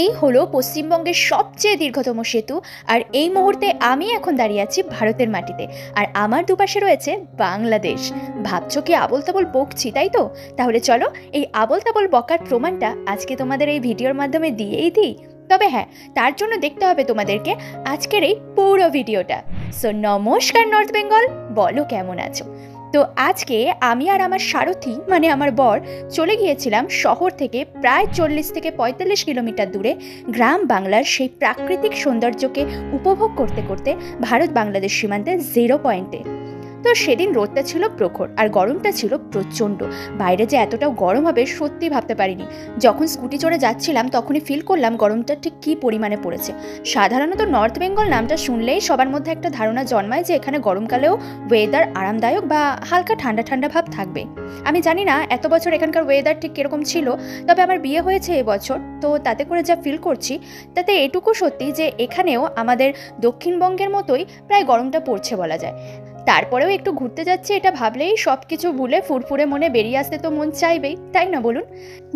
এই হলো পশ্চিমবঙ্গের সবচেয়ে দীর্ঘতম সেতু। আর এই মুহূর্তে আমি এখন দাঁড়িয়ে আছি ভারতের মাটিতে, আর আমার দুপাশে রয়েছে বাংলাদেশ। ভাবছো কি আবোল তাবোল বকছি, তাই তো? তাহলে চলো এই আবোল তাবোল বকার প্রমাণটা আজকে তোমাদের এই ভিডিওর মাধ্যমে দিয়েই দিই। তবে হ্যাঁ, তার জন্য দেখতে হবে তোমাদেরকে আজকের এই পুরো ভিডিওটা। সো নমস্কার নর্থ বেঙ্গল, বলো কেমন আছো? তো আজকে আমি আর আমার সারথি মানে আমার বর চলে গিয়েছিলাম শহর থেকে প্রায় 40 থেকে 45 কিলোমিটার দূরে গ্রাম বাংলার সেই প্রাকৃতিক সৌন্দর্যকে উপভোগ করতে করতে ভারত বাংলাদেশ সীমান্তে 0 পয়েন্টে। তো সেদিন রোদটা ছিল প্রখর আর গরমটা ছিল প্রচণ্ড। বাইরে যে এতটাও গরম হবে সত্যি ভাবতে পারিনি। যখন স্কুটি চড়ে যাচ্ছিলাম তখনই ফিল করলাম গরমটা ঠিক কী পরিমাণে পড়েছে। সাধারণত নর্থ বেঙ্গল নামটা শুনলেই সবার মধ্যে একটা ধারণা জন্মায় যে এখানে গরমকালেও ওয়েদার আরামদায়ক বা হালকা ঠান্ডা ঠান্ডা ভাব থাকবে। আমি জানি না এত বছর এখানকার ওয়েদার ঠিক কীরকম ছিল, তবে আমার বিয়ে হয়েছে এবছর, তো তাতে করে যা ফিল করছি তাতে এটুকু সত্যি যে এখানেও আমাদের দক্ষিণবঙ্গের মতোই প্রায় গরমটা পড়ছে বলা যায়। তারপরেও একটু ঘুরতে যাচ্ছি এটা ভাবলেই সব কিছু ভুলে ফুরফুরে মনে বেরিয়ে আসতে তো মন চাইবেই, তাই না বলুন?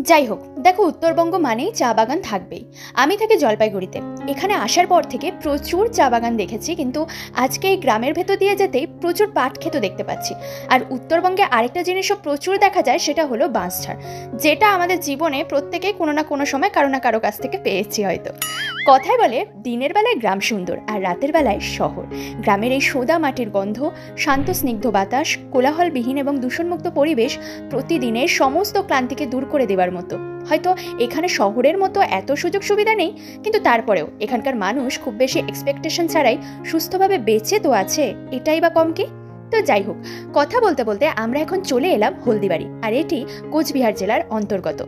যাই হোক, দেখো উত্তরবঙ্গ মানেই চা বাগান থাকবেই। আমি থাকি জলপাইগুড়িতে। এখানে আসার পর থেকে প্রচুর চা বাগান দেখেছি, কিন্তু আজকে এই গ্রামের ভেতর দিয়ে যেতেই প্রচুর পাট ক্ষেতও দেখতে পাচ্ছি। আর উত্তরবঙ্গে আরেকটা জিনিসও প্রচুর দেখা যায়, সেটা হলো বাঁশঝাড়, যেটা আমাদের জীবনে প্রত্যেকেই কোনো না কোনো সময় কারো না কারো কাছ থেকে পেয়েছি হয়তো। কথায় বলে দিনের বেলায় গ্রাম সুন্দর আর রাতের বেলায় শহর। গ্রামের এই সোদা মাটির গন্ধ, শান্ত স্নিগ্ধ বাতাস, কোলাহলবিহীন এবং দূষণমুক্ত পরিবেশ প্রতিদিনের সমস্ত ক্লান্তিকে দূর করে দেবার মতো। হয়তো এখানে শহরের মতো এত সুযোগ সুবিধা নেই, কিন্তু তারপরেও এখানকার মানুষ খুব বেশি এক্সপেকটেশন ছাড়াই সুস্থভাবে বেঁচে তো আছে, এটাই বা কম কি? তো যাই হোক, কথা বলতে বলতে আমরা এখন চলে এলাম হলদিবাড়ি, আর এটি কোচবিহার জেলার অন্তর্গত।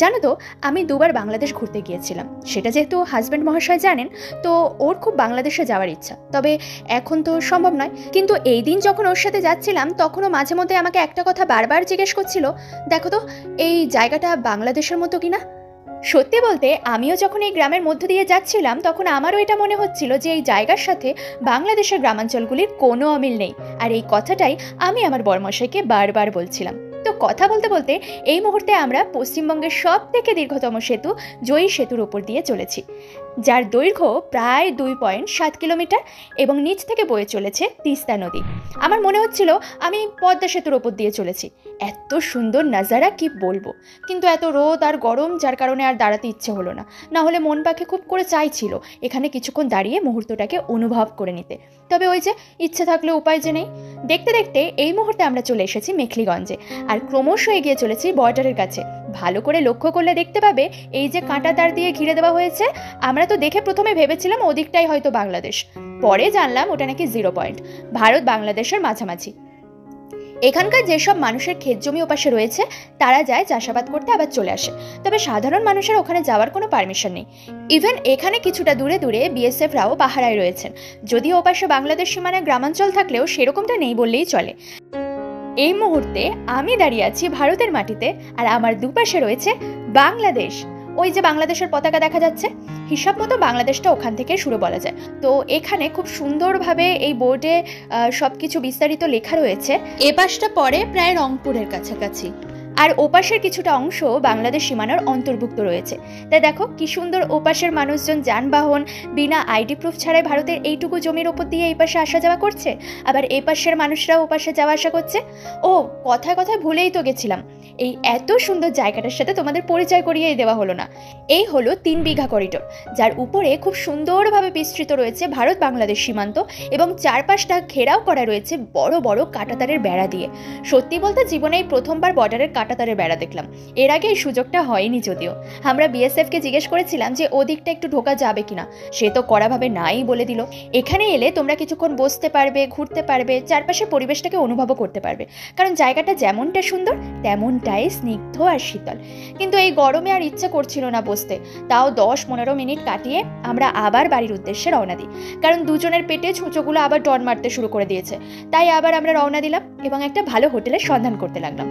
জানো তো, আমি দুবার বাংলাদেশ ঘুরতে গিয়েছিলাম। সেটা যেহেতু হাজব্যান্ড মহাশয় জানেন, তো ওর খুব বাংলাদেশে যাওয়ার ইচ্ছা, তবে এখন তো সম্ভব নয়। কিন্তু এই দিন যখন ওর সাথে যাচ্ছিলাম তখনও মাঝে মধ্যে আমাকে একটা কথা বারবার জিজ্ঞেস করছিল, দেখো তো এই জায়গাটা বাংলাদেশের মতো কিনা। সত্যি বলতে আমিও যখন এই গ্রামের মধ্য দিয়ে যাচ্ছিলাম তখন আমারও এটা মনে হচ্ছিল যে এই জায়গার সাথে বাংলাদেশের গ্রামাঞ্চলগুলির কোনো অমিল নেই। আর এই কথাটাই আমি আমার বরমশাইকে বারবার বলছিলাম। তো কথা বলতে বলতে এই মুহূর্তে আমরা পশ্চিমবঙ্গের সব থেকে দীর্ঘতম সেতু জয়ী সেতুর ওপর দিয়ে চলেছি, যার দৈর্ঘ্য প্রায় 2.7 কিলোমিটার এবং নিচ থেকে বয়ে চলেছে তিস্তা নদী। আমার মনে হচ্ছিল আমি পদ্মা সেতুর ওপর দিয়ে চলেছি। এত সুন্দর নাজারা কি বলবো, কিন্তু এত রোদ আর গরম যার কারণে আর দাঁড়াতে ইচ্ছে হলো না। না হলে মন পাখি খুব করে চাইছিল এখানে কিছুক্ষণ দাঁড়িয়ে মুহূর্তটাকে অনুভব করে নিতে, তবে ওই যে ইচ্ছে থাকলে উপায় যে নেই। দেখতে দেখতে এই মুহূর্তে আমরা চলে এসেছি মেখলিগঞ্জে, আর ক্রমশ এগিয়ে চলেছি বর্ডারের কাছে। ভালো করে লক্ষ্য করলে দেখতে পাবে এই যে কাঁটা তার দিয়ে ঘিরে দেওয়া হয়েছে, আমরা তো দেখে প্রথমে ভেবেছিলাম ওদিকটাই হয়তো বাংলাদেশ, পরে জানলাম ওটা নাকি 0 পয়েন্ট, ভারত বাংলাদেশের মাঝামাঝি। এখানকার যেসব মানুষের ক্ষেত জমি ওপাশে রয়েছে তারা যায় চাষাবাদ করতে আবার চলে আসে, তবে সাধারণ মানুষের ওখানে যাওয়ার কোনো পারমিশন নেই। ইভেন এখানে কিছুটা দূরে দূরে বিএসএফরাও পাহারায় রয়েছেন, যদিও ওপাশে বাংলাদেশ সীমানায় গ্রামাঞ্চল থাকলেও সেরকমটা নেই বললেই চলে। এই মুহূর্তে আমি দাঁড়িয়ে আছি ভারতের মাটিতে, আর আমার দুপাশে রয়েছে বাংলাদেশ। ওই যে বাংলাদেশের পতাকা দেখা যাচ্ছে, হিসাব মতো বাংলাদেশটা ওখান থেকে শুরু বলা যায়। তো এখানে খুব সুন্দরভাবে এই বোর্ডে সব কিছু বিস্তারিত লেখা রয়েছে। এ পাশটা পড়ে প্রায় রংপুরের কাছাকাছি, আর ওপাশের কিছুটা অংশ বাংলাদেশ সীমানার অন্তর্ভুক্ত রয়েছে। তাই দেখো কি সুন্দর, ওপাশের মানুষজন যানবাহন বিনা আইডি প্রুফ ছাড়াই ভারতের এইটুকু জমির ওপর দিয়ে এই পাশে আসা যাওয়া করছে, আবার এই পাশের মানুষরাও ওপাশে যাওয়া আসা করছে। ও কথায় কথায় ভুলেই তো গেছিলাম, এই এত সুন্দর জায়গাটার সাথে তোমাদের পরিচয় করিয়ে দেওয়া হলো না। এই হলো 3 বিঘা করিডোর, যার উপরে খুব সুন্দরভাবে বিস্তৃত রয়েছে ভারত বাংলাদেশ সীমান্ত, এবং চারপাশটা ঘেরাও করা রয়েছে বড় বড় কাঁটাতারের বেড়া দিয়ে। সত্যি বলতে জীবনে এই প্রথমবার বর্ডারের কাঁটাতারের বেড়া দেখলাম, এর আগে এই সুযোগটা হয়নি। যদিও আমরা বিএসএফকে জিজ্ঞেস করেছিলাম যে ওদিকটা একটু ঢোকা যাবে কিনা, সে তো কড়াভাবে নাই বলে দিল। এখানে এলে তোমরা কিছুক্ষণ বসতে পারবে, ঘুরতে পারবে, চারপাশে পরিবেশটাকে অনুভবও করতে পারবে, কারণ জায়গাটা যেমনটা সুন্দর তেমনটাই স্নিগ্ধ আর শীতল। কিন্তু এই গরমে আর ইচ্ছে করছিল না বসতে, তাও 10-15 মিনিট কাটিয়ে আমরা আবার বাড়ির উদ্দেশ্যে রওনা দিই, কারণ দুজনের পেটে ছুঁচোগুলো আবার ডন মারতে শুরু করে দিয়েছে। তাই আবার আমরা রওনা দিলাম এবং একটা ভালো হোটেলের সন্ধান করতে লাগলাম।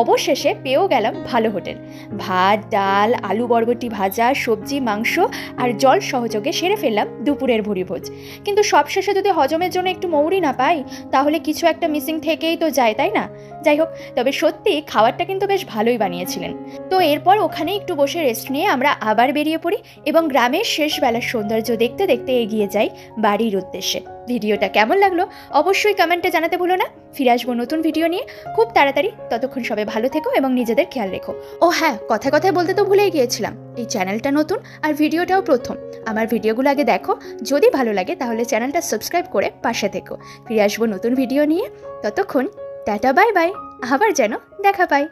অবশেষে পেয়েও গেলাম ভালো হোটেল। ভাত, ডাল, আলু বরবটি ভাজা, সবজি, মাংস আর জল সহযোগে সেরে ফেললাম দুপুরের ভুরিভোজ। কিন্তু সবশেষে যদি হজমের জন্য একটু মৌরি না পাই তাহলে কিছু একটা মিসিং থেকেই তো যায়, তাই না? যাই হোক, তবে সত্যি খাবারটা কিন্তু বেশ ভালোই বানিয়েছিলেন। তো এরপর ওখানে একটু বসে রেস্ট নিয়ে আমরা আবার বেরিয়ে পড়ি এবং গ্রামের শেষ বেলার সৌন্দর্য দেখতে দেখতে এগিয়ে যাই বাড়ির উদ্দেশ্যে। ভিডিওটা কেমন লাগলো অবশ্যই কমেন্টে জানাতে ভুলো না। ফিরে আসবো নতুন ভিডিও নিয়ে খুব তাড়াতাড়ি। ততক্ষণ সবাই ভালো থেকো এবং নিজেদের খেয়াল রেখো। ও হ্যাঁ, কথায় কথায় বলতে তো ভুলেই গিয়েছিলাম, এই চ্যানেলটা নতুন আর ভিডিওটাও প্রথম। আমার ভিডিওগুলো আগে দেখো, যদি ভালো লাগে তাহলে চ্যানেলটা সাবস্ক্রাইব করে পাশে থেকো। ফিরে আসবো নতুন ভিডিও নিয়ে। ততক্ষণ টাটা, বাই বাই, আবার যেন দেখা পাই।